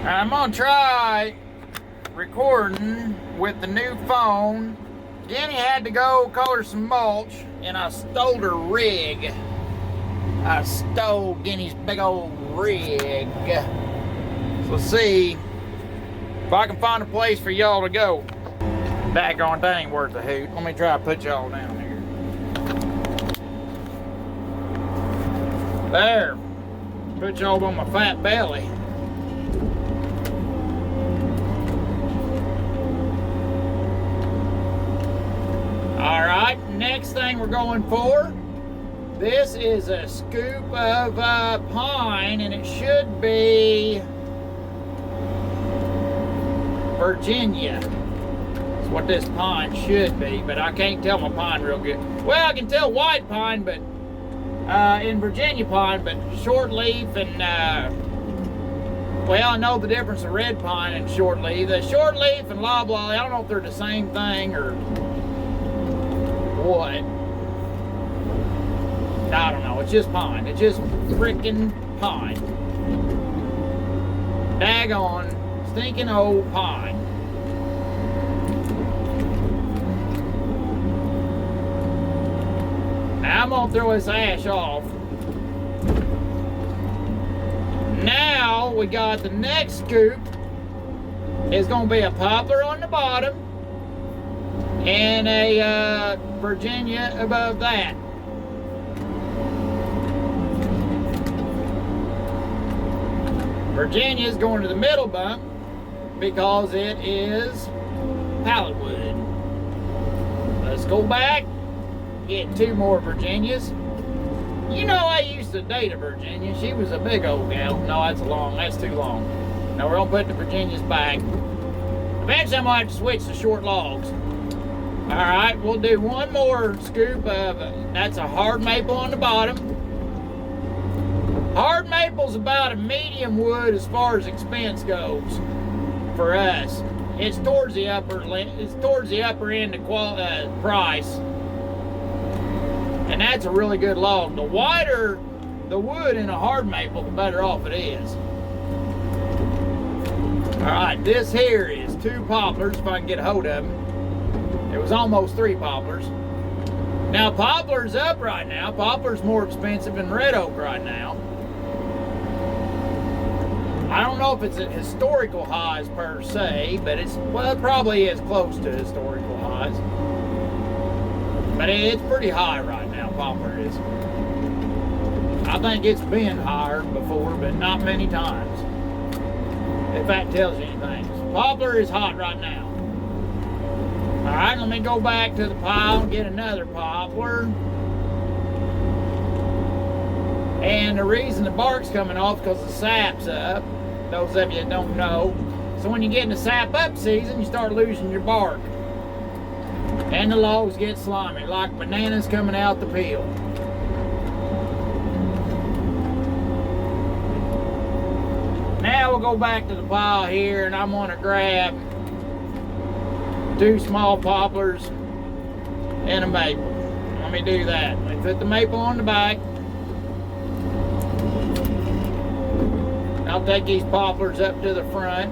I'm gonna try recording with the new phone. Jenny had to go color some mulch, and I stole her rig. I stole Jenny's big old rig. So let's see if I can find a place for y'all to go. Daggone thing worth a hoot. Let me try to put y'all down here. There. Put y'all on my fat belly. Alright, next thing we're going for. This is a scoop of pine, and it should be Virginia. That's what this pine should be, but I can't tell my pine real good. Well, I can tell white pine, but in Virginia pine, but short leaf and well, I know the difference of red pine and short leaf. The short leaf and loblolly, I don't know if they're the same thing or what. I don't know. It's just pine. It's just freaking pine. Daggone stinking old pine. Now I'm gonna throw this ash off. Now we got the next scoop. It's gonna be a poplar on the bottom and a Virginia above that. Virginia is going to the middle bunk because it is pallet wood. Let's go back, get two more Virginias. You know, I used to date a Virginia. She was a big old gal. No, that's too long. Now we're gonna put the Virginias back. Eventually I'm gonna have to switch to short logs. All right, we'll do one more scoop of, that's a hard maple on the bottom. Hard maple's about a medium wood as far as expense goes for us. It's towards the upper end of price, and that's a really good log. The wider the wood in a hard maple, the better off it is. All right, this here is two poplars if I can get a hold of them. It was almost three poplars. Now poplar's up right now. Poplar's more expensive than red oak right now. I don't know if it's at historical highs per se, but it probably is close to historical highs. But it's pretty high right now, poplar is. I think it's been higher before, but not many times. If that tells you anything. Poplar is hot right now. Alright, let me go back to the pile and get another poplar. And the reason the bark's coming off is because the sap's up. Those of you that don't know. So when you get in the sap up season, you start losing your bark. And the logs get slimy, like bananas coming out the peel. Now we'll go back to the pile here, and I'm gonna grab two small poplars and a maple. Let me do that. Let me put the maple on the back. I'll take these poplars up to the front.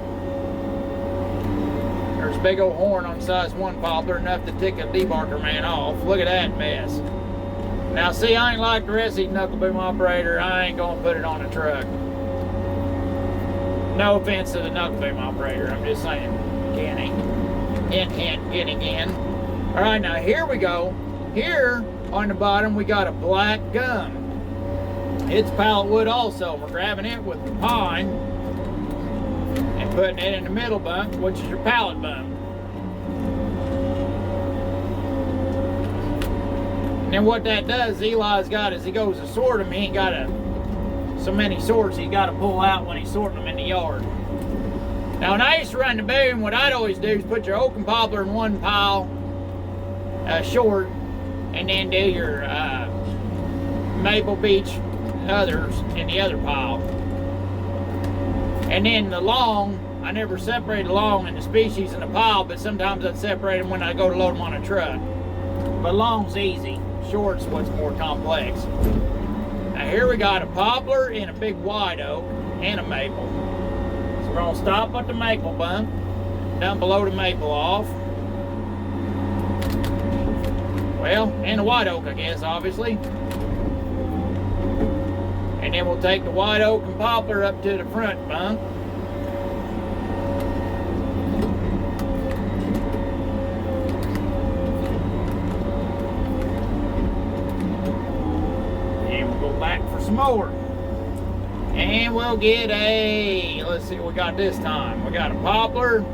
There's a big old horn on size one poplar, enough to tick a debarker man off. Look at that mess. Now see, I ain't like the rest of these knuckle boom operator. I ain't gonna put it on a truck. No offense to the knuckle boom operator. I'm just saying, Kenny. Hint, hint, getting in. All right, now here we go. Here on the bottom, we got a black gum. It's pallet wood also. We're grabbing it with the pine and putting it in the middle bunk, which is your pallet bunk. And then what that does, Eli's got, as he goes to sort them, he ain't got so many sorts he's got to pull out when he's sorting them in the yard. Now, when I used to run the boom, what I'd always do is put your oak and poplar in one pile, short, and then do your maple beech others in the other pile. And then the long, I never separated long in the species in the pile, but sometimes I'd separate them when I go to load them on a truck. But long's easy, short's what's more complex. Now here we got a poplar and a big white oak and a maple. So We're gonna stop at the maple bump, dump a load of maple off. Well, and the white oak, I guess, obviously. And then we'll take the white oak and poplar up to the front bunk. And we'll go back for some more. And we'll get let's see what we got this time. We got a poplar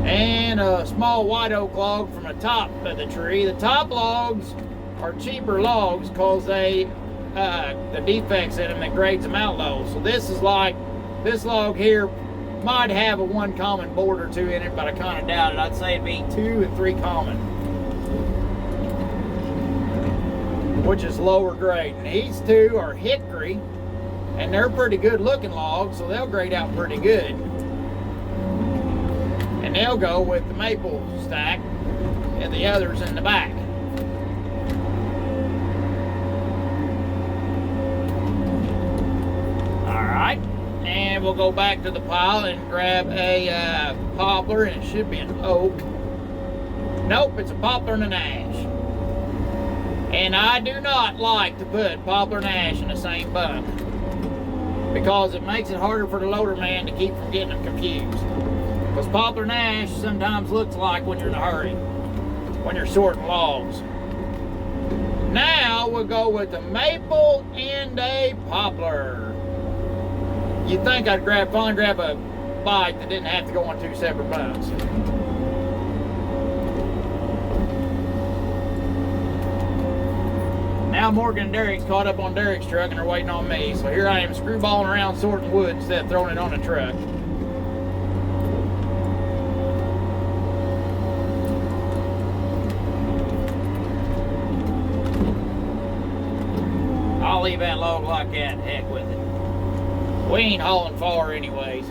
and a small white oak log from the top of the tree. The top logs are cheaper logs because the defects in them that grades them out low. So this is like, this log here might have a 1 common board or 2 in it, but I kind of doubt it. I'd say it'd be 2 and 3 common, which is lower grade. And these 2 are hickory, and they're pretty good looking logs, so they'll grade out pretty good. And they'll go with the maple stack and the others in the back. Alright, and we'll go back to the pile and grab a poplar, and it should be an oak. Nope, it's a poplar and an ash. And I do not like to put poplar and ash in the same bunk, because it makes it harder for the loader man to keep from getting them confused. Because poplar and ash sometimes looks like when you're in a hurry, when you're sorting logs. Now we'll go with the maple and a poplar. You'd think I'd finally grab a bike that didn't have to go on 2 separate bunks. Now Morgan and Derek's caught up on Derek's truck and they're waiting on me. So here I am screwballing around sorting wood instead of throwing it on the truck. I'll leave that log like that, heck with it. We ain't hauling far anyways.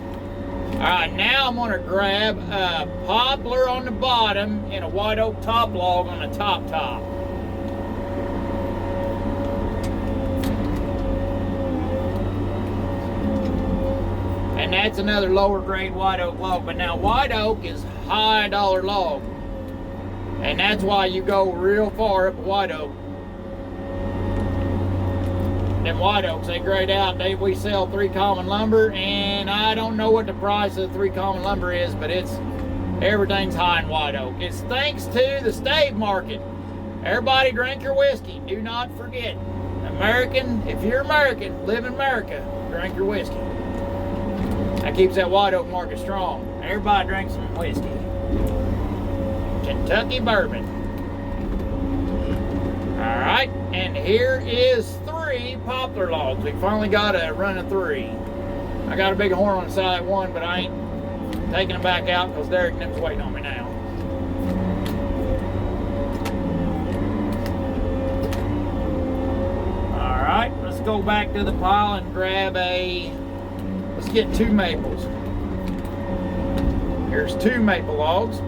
Alright, now I'm gonna grab a poplar on the bottom and a white oak top log on the top. And that's another lower grade white oak log. But now white oak is high dollar log, and that's why you go real far up a white oak. Them white oaks, they grade out. We sell 3 common lumber, and I don't know what the price of 3 common lumber is, but everything's high in white oak. It's thanks to the stave market. Everybody drink your whiskey. Do not forget, American, if you're American, live in America, drink your whiskey. That keeps that white oak market strong. Everybody drinks some whiskey. Kentucky bourbon. Alright, and here is 3 poplar logs. We finally got a run of 3. I got a big horn on the side of one, but I ain't taking them back out because Derek and them's waiting on me now. Alright, let's go back to the pile and grab let's get 2 maples. Here's 2 maple logs.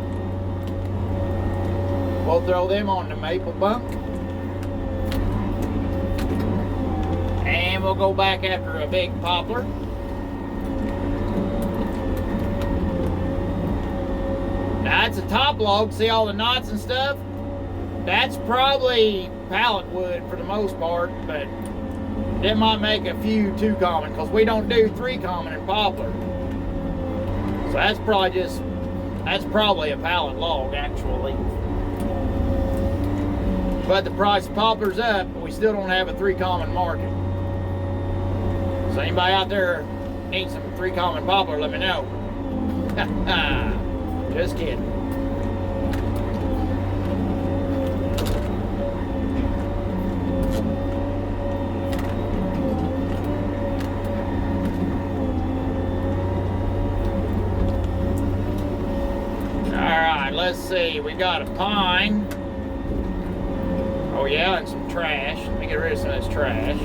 We'll throw them on the maple bunk. And we'll go back after a big poplar. Now that's a top log. See all the knots and stuff? That's probably pallet wood for the most part, but that might make a few 2 common, because we don't do 3 common in poplar. So that's probably a pallet log actually. But the price of poplar's up, but we still don't have a 3 common market. So anybody out there needs some 3 common poplar, let me know. Just kidding. Alright, let's see. We got a pine. Oh yeah, and some trash. Let me get rid of some of this trash.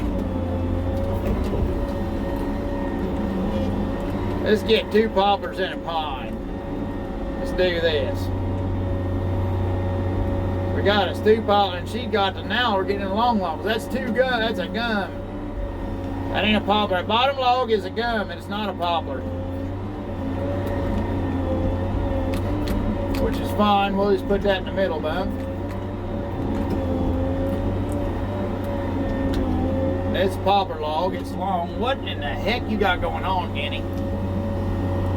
Let's get 2 poplars and a pine. Let's do this. We got a 2 poplar, and she got the, now we're getting the long logs. That's 2 gum. That's a gum. That ain't a poplar. That bottom log is a gum, and it's not a poplar. Which is fine. We'll just put that in the middle, bud. It's a poplar log. It's long. What in the heck you got going on, Kenny?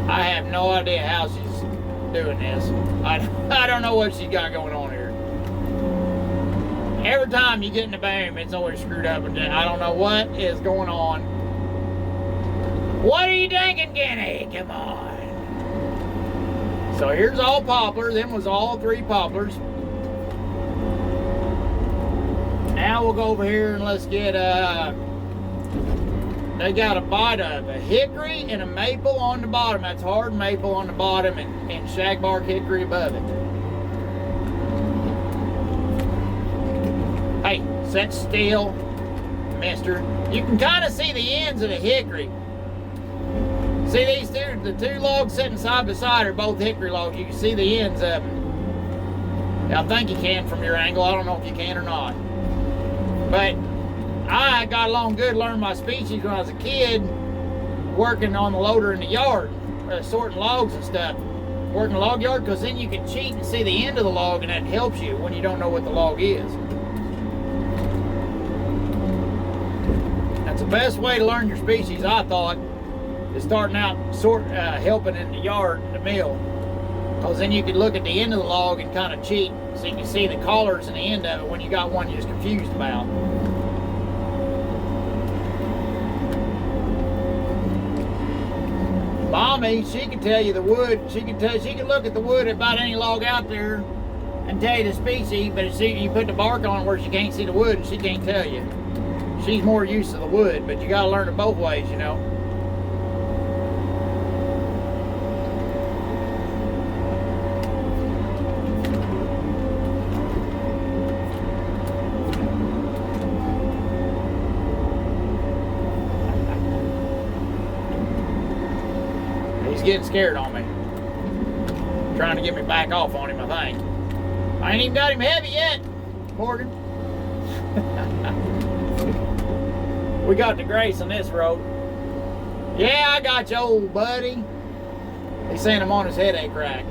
I have no idea how she's doing this. I don't know what she's got going on here. Every time you get in the boom, it's always screwed up. I don't know what is going on. What are you thinking, Kenny? Come on. So here's all poplar. Them was all 3 poplars. Now we'll go over here and let's get they got a bite of a hickory and a maple on the bottom. That's hard maple on the bottom and shagbark hickory above it. Hey, sit still, mister. You can kind of see the ends of the hickory. See these two, the 2 logs sitting side by side are both hickory logs. You can see the ends of them. I think you can from your angle. I don't know if you can or not. But I got along good, learned my species when I was a kid, working on the loader in the yard, sorting logs and stuff. Working the log yard, because then you can cheat and see the end of the log, and that helps you when you don't know what the log is. That's the best way to learn your species, I thought, is starting out helping in the yard, in the mill. Because then you can look at the end of the log and kind of cheat, so you can see the collars and the end of it when you got one you're just confused about. Mommy, she can tell you the wood. She can look at the wood about any log out there and tell you the species, but you put the bark on it where she can't see the wood and she can't tell you. She's more used to the wood, but you gotta learn it both ways, you know. Getting scared on me, trying to get me back off on him. I think I ain't even got him heavy yet, Morgan. We got the grace on this road. Yeah, I got you, old buddy. He's saying I'm on his headache rack.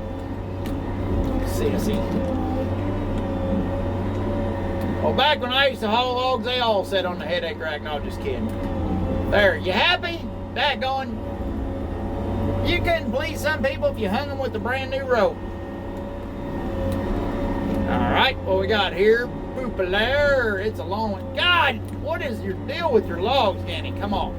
Sissy. Well, back when I used to haul logs, they all sat on the headache rack. No, just kidding. There, you happy? That going. You couldn't please some people if you hung them with a brand new rope. Alright, what we got here? Poplar. It's a long one. God, what is your deal with your logs, Danny? Come on.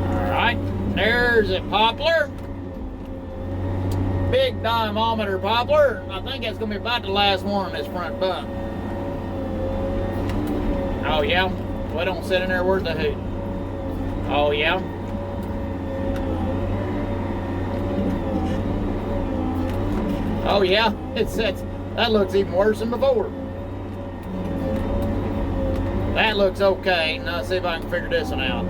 Alright, there's a poplar. Big diameter poplar. I think that's going to be about the last one on this front bump. Oh, yeah? Well, don't sit in there, where's the hoot? Oh, yeah? Oh, yeah? That looks even worse than before. That looks okay. Now, let's see if I can figure this one out.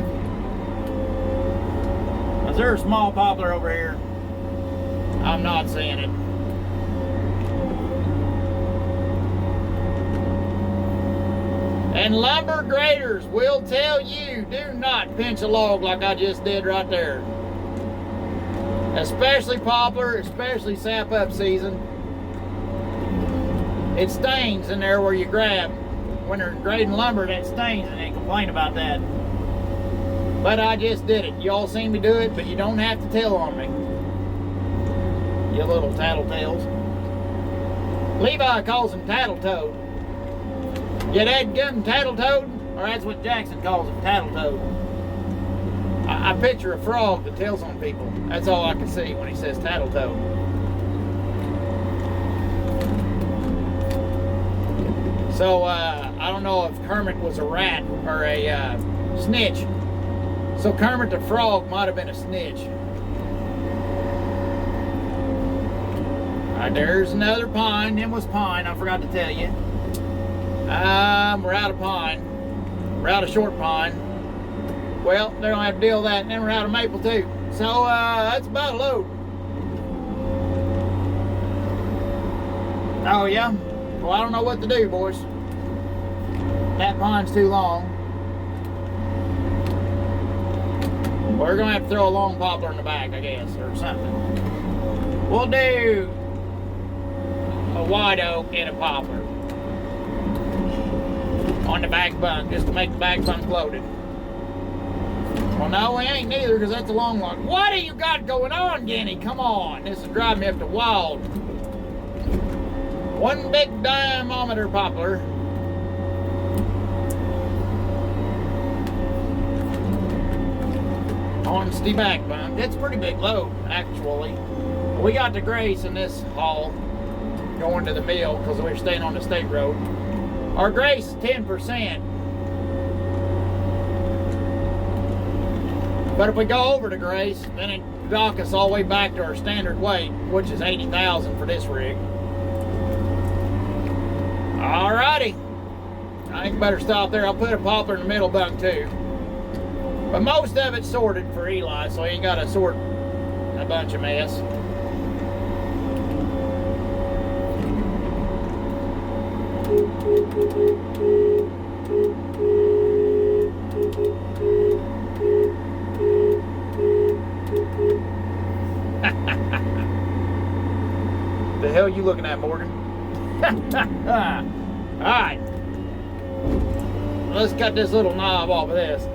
Is there a small poplar over here? I'm not seeing it. And lumber graders will tell you, do not pinch a log like I just did right there. Especially poplar, especially sap up season. It stains in there where you grab. When they're grading lumber, that stains, and they complain about that. But I just did it. You all seen me do it, but you don't have to tell on me. You little tattletales. Levi calls him Tattletoad. Yeah, that gun Tattletoad, or that's what Jackson calls him, Tattletoad. I picture a frog that tells on people. That's all I can see when he says Tattletoad. So, I don't know if Kermit was a rat or a snitch. So Kermit the Frog might have been a snitch. Alright, there's another pine. Them was pine, I forgot to tell you. We're out of pine. We're out of short pine. Well, they're gonna have to deal with that, and then we're out of maple too. So that's about a load. Oh yeah? Well, I don't know what to do, boys. That pine's too long. We're gonna have to throw a long poplar in the back, I guess, or something. We'll do a white oak and a poplar on the back bunk, just to make the back bunk loaded. Well, no, we ain't neither, because that's a long one. What do you got going on, Denny? Come on, this is driving me up the wild. One big diameter poplar. On the back bunk. That's a pretty big load, actually. We got the grace in this haul going to the mill because we're staying on the state road. Our grace is 10%. But if we go over the grace, then it dock us all the way back to our standard weight, which is 80,000 for this rig. Alrighty. I think better stop there. I'll put a poplar in the middle bunk too. But most of it's sorted for Eli, so he ain't got to sort a bunch of mess. The hell you looking at, Morgan? Alright. Let's cut this little knob off of this.